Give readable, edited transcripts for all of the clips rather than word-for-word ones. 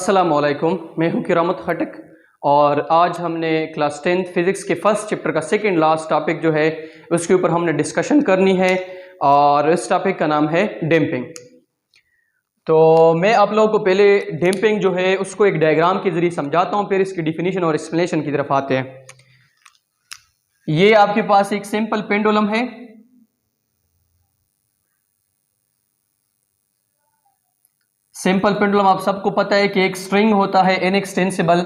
अस्सलामुअलैकुम, मैं हूं किरामत खटक और आज हमने क्लास 10th फिज़िक्स के फर्स्ट चैप्टर का सेकंड लास्ट टॉपिक जो है उसके ऊपर हमने डिस्कशन करनी है और इस टॉपिक का नाम है डैम्पिंग। तो मैं आप लोगों को पहले डैम्पिंग जो है उसको एक डायग्राम के ज़रिए समझाता हूं, फिर इसकी डिफिनीशन और एक्सप्लेनेशन की तरफ आते हैं। ये आपके पास एक सिंपल पेंडुलम है। सिंपल पेंडुलम आप सबको पता है कि एक स्ट्रिंग होता है इनएक्सटेंसिबल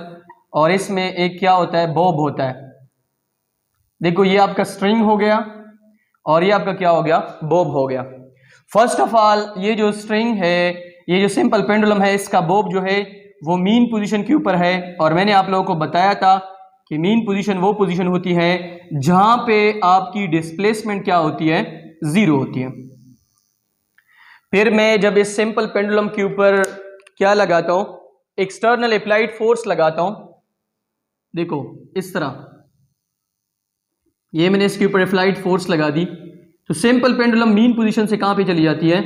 और इसमें एक क्या होता है, बॉब होता है। देखो ये आपका स्ट्रिंग हो गया और ये आपका क्या हो गया, बॉब हो गया। फर्स्ट ऑफ ऑल ये जो स्ट्रिंग है, ये जो सिंपल पेंडुलम है, इसका बॉब जो है वो मीन पोजीशन के ऊपर है और मैंने आप लोगों को बताया था कि मीन पोजीशन वो पोजीशन होती है जहां पे आपकी डिस्प्लेसमेंट क्या होती है, जीरो होती है। फिर मैं जब इस सिंपल पेंडुलम के ऊपर क्या लगाता हूं, एक्सटर्नल अप्लाइड फोर्स लगाता हूं, देखो इस तरह ये मैंने इसके ऊपर अप्लाइड फोर्स लगा दी तो सिंपल पेंडुलम मीन पोजीशन से कहां पे चली जाती है,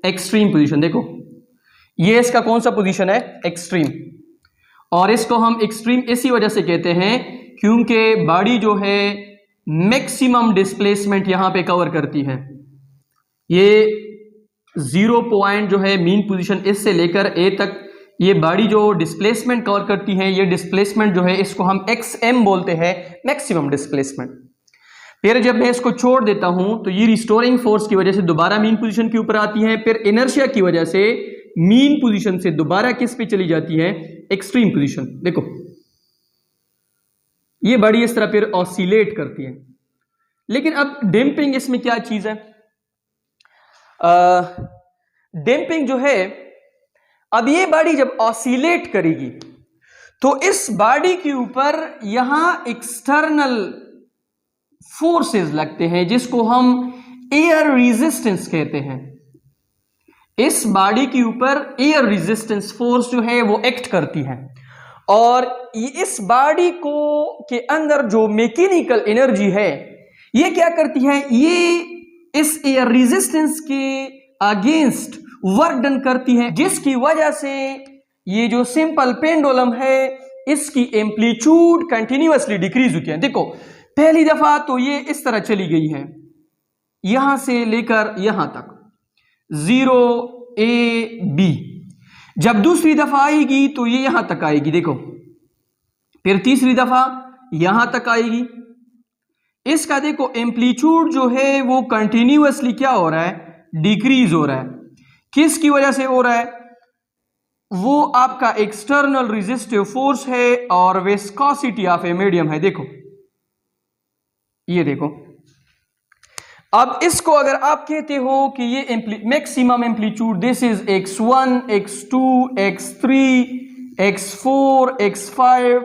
एक्सट्रीम पोजीशन। देखो ये इसका कौन सा पोजीशन है, एक्सट्रीम। और इसको हम एक्सट्रीम इसी वजह से कहते हैं क्योंकि बॉडी जो है मैक्सिमम डिस्प्लेसमेंट यहां पे कवर करती है। ये 0 पॉइंट जो है मीन पोजीशन इससे लेकर ए तक ये बॉडी जो डिस्प्लेसमेंट कवर करती है, ये डिस्प्लेसमेंट जो है इसको हम XM बोलते हैं, मैक्सिमम डिस्प्लेसमेंट। फिर जब मैं इसको छोड़ देता हूं तो ये रिस्टोरिंग फोर्स की वजह से दोबारा मीन पोजीशन के ऊपर आती है, फिर इनर्शिया की वजह से मीन पोजीशन से दोबारा किस पे चली जाती है, एक्सट्रीम पोजीशन। देखो ये बॉडी इस तरह फिर ऑसिलेट करती है। लेकिन अब डैम्पिंग इसमें क्या चीज है, डैम्पिंग जो है, अब ये बॉडी जब ऑसिलेट करेगी तो इस बॉडी के ऊपर यहां एक्सटर्नल फोर्सेस लगते हैं जिसको हम एयर रेजिस्टेंस कहते हैं। इस बॉडी के ऊपर एयर रेजिस्टेंस फोर्स जो है वो एक्ट करती है और इस बॉडी को के अंदर जो मैकेनिकल एनर्जी है ये क्या करती है, ये इस एयर रेजिस्टेंस के अगेंस्ट वर्क डन करती है, जिसकी वजह से ये जो सिंपल पेंडुलम है इसकी एम्पलीट्यूड कंटिन्यूअसली डिक्रीज होती है। देखो पहली दफा तो ये इस तरह चली गई है यहां से लेकर यहां तक 0 A B, जब दूसरी दफा आएगी तो ये यहां तक आएगी, देखो फिर तीसरी दफा यहां तक आएगी। इसका देखो एम्पलीट्यूड जो है वो कंटिन्यूअसली क्या हो रहा है, डिक्रीज हो रहा है। किसकी वजह से हो रहा है, वो आपका एक्सटर्नल रेजिस्टिव फोर्स है और विस्कोसिटी ऑफ ए मीडियम है। देखो ये देखो, अब इसको अगर आप कहते हो कि ये maximum amplitude, this is x1 x2 x3 x4 x5,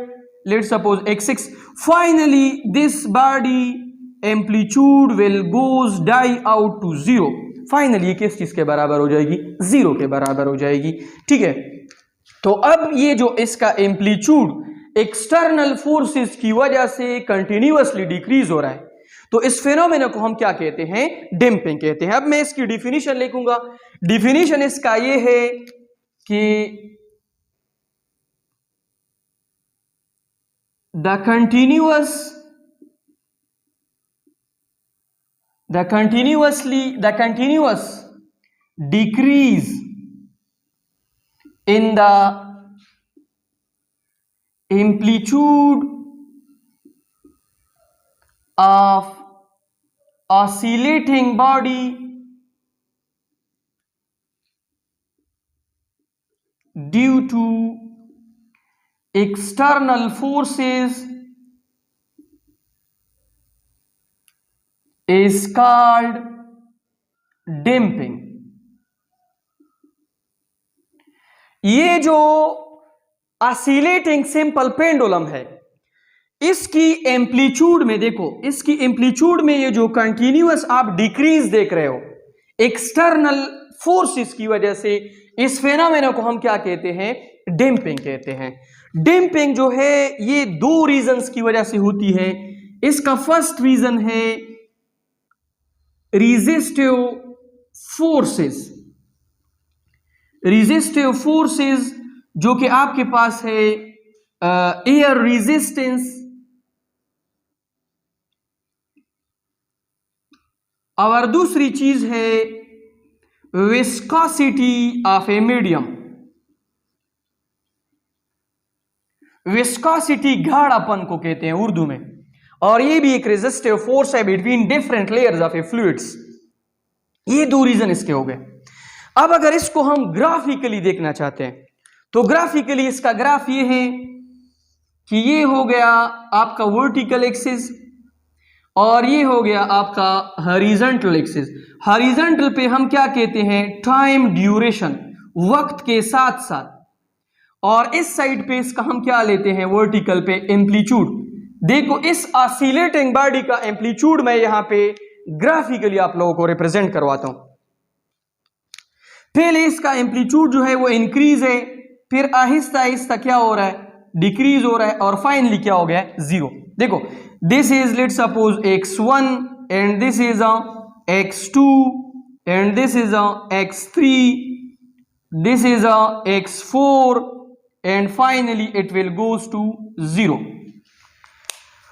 let's suppose x6, finally this body amplitude will goes die out to 0। Finally ये किस चीज के बराबर हो जाएगी, 0 के बराबर हो जाएगी। ठीक है, तो अब ये जो इसका एम्पलीट्यूड एक्सटर्नल फोर्सेस की वजह से कंटिन्यूअसली डिक्रीज हो रहा है, तो इस फेनोमेना को हम क्या कहते हैं, डैम्पिंग कहते हैं। अब मैं इसकी डिफिनीशन लिखूंगा। डिफिनीशन इसका ये है कि the continuous decrease in the amplitude of oscillating body due to external forces is called damping। ये जो ऑसिलेटिंग सिंपल पेंडुलम है इसकी एम्पलीट्यूड में देखो, इसकी एम्पलीट्यूड में ये जो कंटिन्यूअस आप डिक्रीज देख रहे हो एक्सटर्नल फोर्सेस की वजह से, इस फेनोमेना को हम क्या कहते हैं, डैम्पिंग कहते हैं। डैम्पिंग जो है ये दो रीजंस की वजह से होती है। इसका फर्स्ट रीजन है रेजिस्टिव फोर्सेस जो कि आपके पास है एयर रेजिस्टेंस और दूसरी चीज है viscosity of a medium. Viscosity गाढ़ापन को कहते हैं उर्दू में, और ये भी एक रेजिस्टिव फोर्स है between different layers of a fluids. ये दो रीजन इसके हो गए। अब अगर इसको हम ग्राफिकली देखना चाहते हैं तो ग्राफिकली इसका ग्राफ ये है कि ये हो गया आपका वर्टिकल एक्सिस और ये हो गया आपका हॉरिजॉन्टल एक्सिस। हॉरिजॉन्टल पे हम क्या कहते हैं, टाइम ड्यूरेशन, वक्त के साथ साथ, और इस साइड पे इसका हम क्या लेते हैं वर्टिकल पे, एम्पलीट्यूड। देखो इस ऑसिलेटिंग बॉडी का एम्पलीट्यूड मैं यहां पे ग्राफिकली आप लोगों को रिप्रेजेंट करवाता हूं। पहले इसका एम्पलीट्यूड जो है वो इंक्रीज है, फिर आहिस्ता आहिस्ता क्या हो रहा है, डिक्रीज हो रहा है, और फाइनली क्या हो गया है, जीरो। देखो this is let's suppose x1 and this is x2 and this is x3, this is x4 and finally it will goes to zero.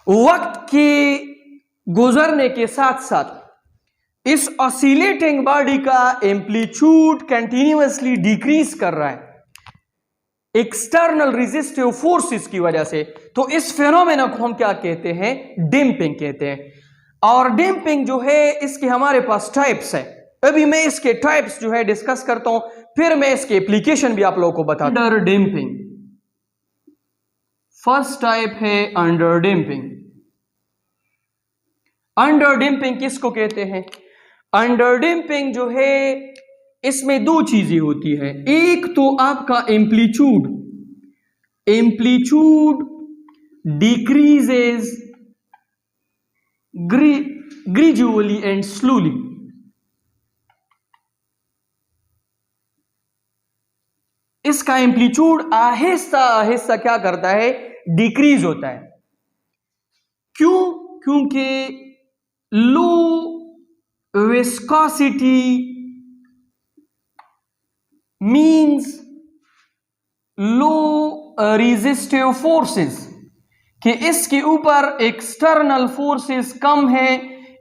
वक्त के गुजरने के साथ साथ इस ऑसिलेटिंग बॉडी का एम्पलीट्यूड कंटिन्यूअसली डिक्रीज कर रहा है एक्सटर्नल रेजिस्टिव फोर्सेस की वजह से। तो इस फेनोमेना को हम क्या कहते हैं, डैम्पिंग कहते हैं। और डैम्पिंग जो है इसके हमारे पास टाइप्स है। अभी मैं इसके टाइप्स जो है डिस्कस करता हूं, फिर मैं इसके एप्लीकेशन भी आप लोगों को बताता हूं। अंडर डैम्पिंग, फर्स्ट टाइप है अंडर डैम्पिंग। अंडर डैम्पिंग किसको कहते हैं, अंडर डैम्पिंग जो है इसमें दो चीजें होती है। एक तो आपका amplitude, amplitude decreases gradually and slowly. इसका एम्पलीट्यूड आहिस्ता आहिस्ता क्या करता है, डिक्रीज होता है। क्यों, क्योंकि low viscosity means low resistive forces, कि इसके ऊपर एक्सटर्नल फोर्सेस कम है,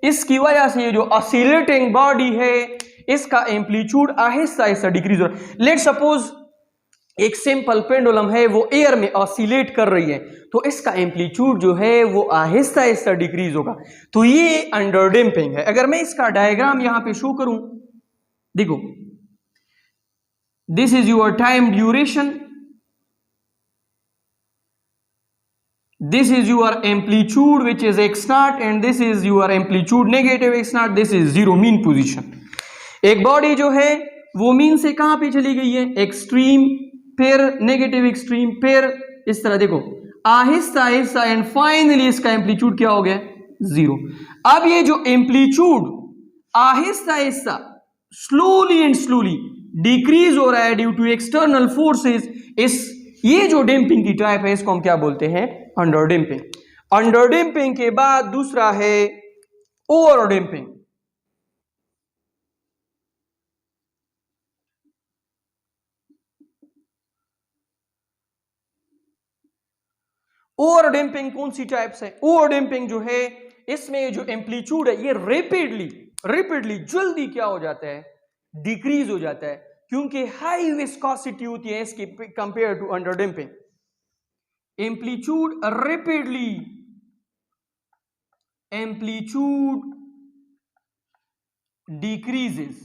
इसकी वजह से ये जो ऑसिलेटिंग बॉडी है इसका एम्पलीट्यूड आहिस्ता आहिस्ता डिक्रीज हो रहा है। लेट सपोज एक सिंपल पेंडुलम है, वो एयर में ऑसिलेट कर रही है, तो इसका एम्पलीट्यूड जो है वो आहिस्ता आहिस्ता डिक्रीज होगा। तो ये अंडर डैम्पिंग है। अगर मैं इसका डायग्राम यहां पे शो करूं, देखो this is your time duration, this is your amplitude which is x naught, and this is your amplitude negative x naught, this is zero mean position। एक बॉडी जो है वो मीन से कहां पे चली गई है, एक्सट्रीम, फिर नेगेटिव एक्सट्रीम, फिर इस तरह देखो आहिस्ता आहिस्ता, एंड फाइनली इसका एम्पलीट्यूड क्या हो गया, जीरो। अब ये जो amplitude Aahista Aahista, slowly and slowly decrease हो रहा है ड्यू टू एक्सटर्नल फोर्सेस, ये जो डैम्पिंग की टाइप है इसको हम क्या बोलते हैं, अंडर डैम्पिंग। अंडर डैम्पिंग के बाद दूसरा है ओवर डैम्पिंग। ओवर डैम्पिंग कौन सी टाइप्स है, ओवर डैम्पिंग जो है इसमें जो एम्पलीट्यूड है ये रेपिडली जल्दी क्या हो जाता है, डिक्रीज हो जाता है, क्योंकि हाई विस्कोसिटी होती है इसकी compare to under damping. Amplitude rapidly, amplitude decreases,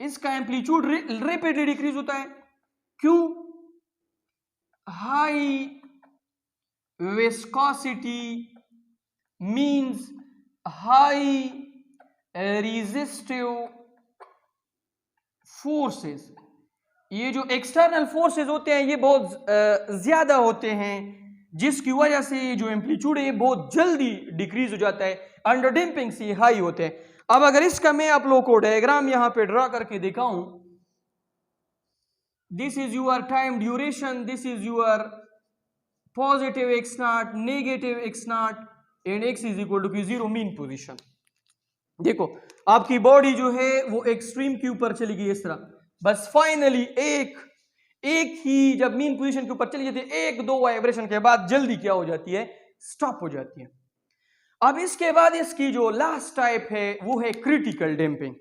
इसका एम्पलीट्यूड रेपिडली डिक्रीज होता है। क्यों, high viscosity means high resistive forces. ये जो एक्सटर्नल फोर्सेस होते हैं ये बहुत ज्यादा होते हैं, जिसकी वजह से ये जो एम्पलीट्यूड है ये बहुत जल्दी डिक्रीज हो जाता है, अंडर डैम्पिंग से हाई होते हैं। अब अगर इसका मैं आप लोगों को डायग्राम यहां पे ड्रा करके दिखाऊं, this is your time duration, this is your positive x naught, negative x naught, and x is equal to zero mean position. देखो आपकी बॉडी जो है वो एक्सट्रीम के ऊपर चली गई इस तरह, बस फाइनली एक ही जब मीन पोजीशन के ऊपर चली जाती है, एक दो वाइब्रेशन के बाद जल्दी क्या हो जाती है, स्टॉप हो जाती है। अब इसके बाद इसकी जो लास्ट टाइप है वो है critical damping.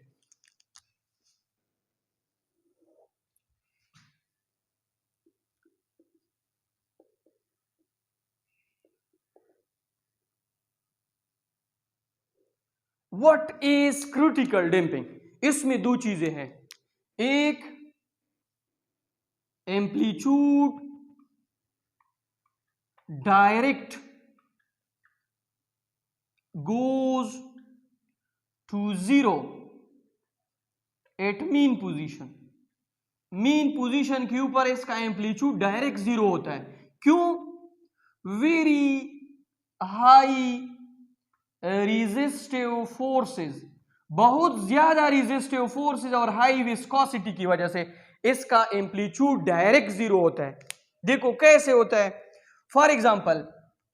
What is critical damping? इसमें दो चीजें हैं, एक amplitude direct goes to zero at mean position। Mean position के ऊपर इसका एम्पलीट्यूड डायरेक्ट जीरो होता है। क्यों? वेरी हाई रेजिस्टिव फोर्सेस, बहुत ज्यादा रेजिस्टिव फोर्सेस और हाई विस्कोसिटी की वजह से इसका एम्पलीट्यूड डायरेक्ट जीरो होता है। देखो कैसे होता है। फॉर एग्जांपल,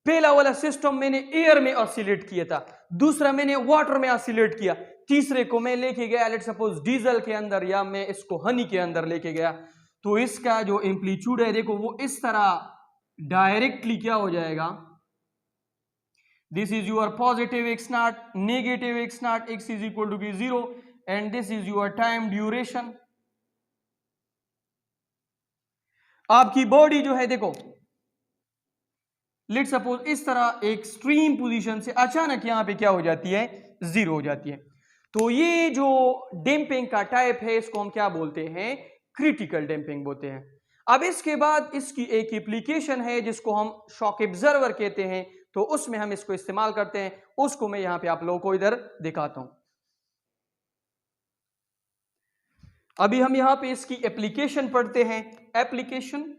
पहला वाला सिस्टम मैंने एयर में ऑसिलेट किया था, दूसरा मैंने वाटर में ऑसिलेट किया, तीसरे को मैं लेके गया लेट्स सपोज डीजल के अंदर, या मैं इसको हनी के अंदर लेके गया, तो इसका जो एम्पलीट्यूड है देखो वो इस तरह डायरेक्टली क्या हो जाएगा, this is your positive x naught, negative x naught, x is equal to be zero, and this is your time duration. आपकी बॉडी जो है देखो लेट्स सपोज इस तरह एक्सट्रीम पोजीशन से अचानक यहां पे क्या हो जाती है, जीरो हो जाती है। तो ये जो डैम्पिंग का टाइप है इसको हम क्या बोलते हैं, क्रिटिकल डैम्पिंग बोलते हैं। अब इसके बाद इसकी एक एप्लीकेशन है जिसको हम शॉक एब्जर्वर कहते हैं, तो उसमें हम इसको इस्तेमाल करते हैं, उसको मैं यहां पे आप लोगों को इधर दिखाता हूं। अभी हम यहां पे इसकी एप्लीकेशन पढ़ते हैं। एप्लीकेशन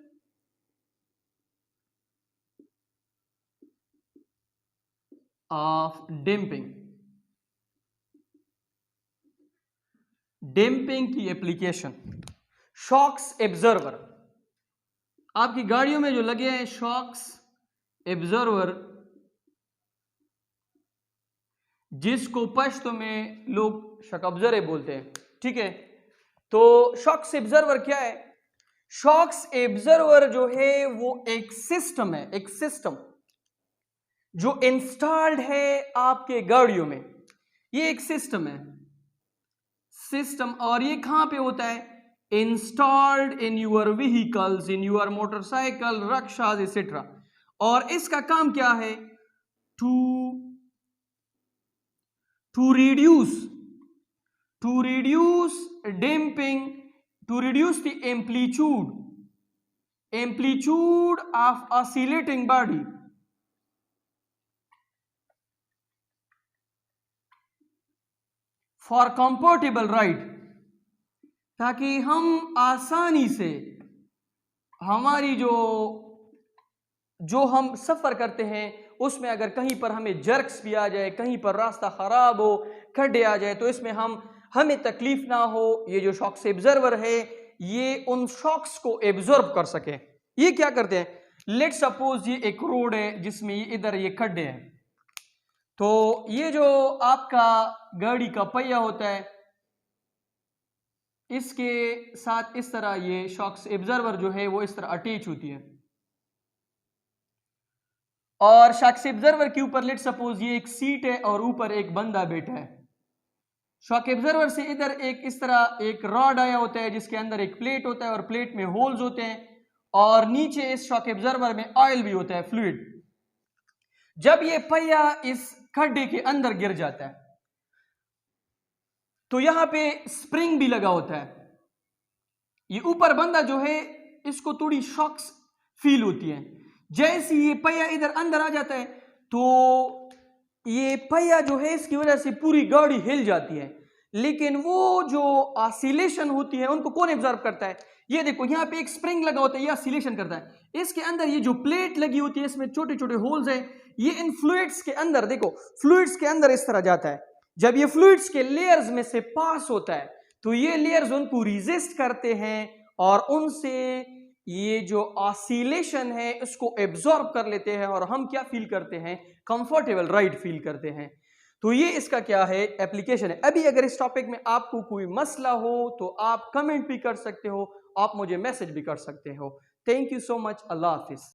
ऑफ डैम्पिंग, डैम्पिंग की एप्लीकेशन, शॉक्स एब्जर्वर। आपकी गाड़ियों में जो लगे हैं शॉक्स एब्जर्वर, जिसको पश्तो में लोग शॉक ऑब्जर्वर बोलते हैं, ठीक है। तो शॉक्स एब्जर्वर क्या है? शॉक्स एब्जर्वर जो है वो एक सिस्टम है, एक सिस्टम जो इंस्टॉल्ड है आपके गाड़ियों में। ये एक सिस्टम है, सिस्टम, और ये कहां पे होता है, installed in your vehicles, in your motorcycle, rickshaws etcetera. और इसका काम क्या है, to reduce damping, to reduce the amplitude of oscillating body for comfortable ride, ताकि हम आसानी से हमारी जो हम सफर करते हैं उसमें अगर कहीं पर हमें जर्क्स भी आ जाए, कहीं पर रास्ता खराब हो, खड्डे आ जाए, तो इसमें हमें तकलीफ ना हो। ये जो शॉक्स एब्जर्वर है ये उन शॉक्स को एब्जॉर्ब कर सके। ये क्या करते हैं, लेट्स सपोज ये एक रोड है जिसमें ये इधर ये खड्डे हैं, तो ये जो आपका गाड़ी का पहिया होता है इसके साथ इस तरह ये शॉक्स एब्जर्वर जो है वो इस तरह अटैच होती है, और शॉक्स एब्जर्वर के ऊपर लेट्स सपोज ये एक सीट है और ऊपर एक बंदा बैठा है। शॉक एब्जर्वर से इधर एक इस तरह एक रॉड आया होता है जिसके अंदर एक प्लेट होता है और प्लेट में होल्स होते हैं, और नीचे इस शॉक एब्जर्वर में ऑयल भी होता है, फ्लूइड। जब ये पहिया इस खड्डे के अंदर गिर जाता है तो यहां पे स्प्रिंग भी लगा होता है। ये ऊपर बंदा जो है इसको थोड़ी शॉक्स फील होती है। जैसे ये पहिया इधर अंदर आ जाता है तो ये पहिया जो है इसकी वजह से पूरी गाड़ी हिल जाती है, लेकिन वो जो ऑसिलेशन होती है उनको कौन एब्जॉर्ब करता है, ये देखो यहाँ पे एक स्प्रिंग लगा होता है, ये ऑसिलेशन करता है। इसके अंदर ये जो प्लेट लगी होती है इसमें छोटे छोटे होल्स हैं, ये इन फ्लूइड्स के अंदर, देखो फ्लूइड्स के अंदर इस तरह जाता है। जब ये फ्लूइड्स के लेयर्स में से पास होता है तो ये लेयर्स उनको रेजिस्ट करते हैं और उनसे ये जो ऑसिलेशन है उसको एब्जॉर्ब कर लेते हैं, और हम क्या फील करते हैं, कंफर्टेबल राइड फील करते हैं। तो ये इसका क्या है, एप्लीकेशन है। अभी अगर इस टॉपिक में आपको कोई मसला हो तो आप कमेंट भी कर सकते हो आप मुझे मैसेज भी कर सकते हो। Thank you so much. Allah Hafiz.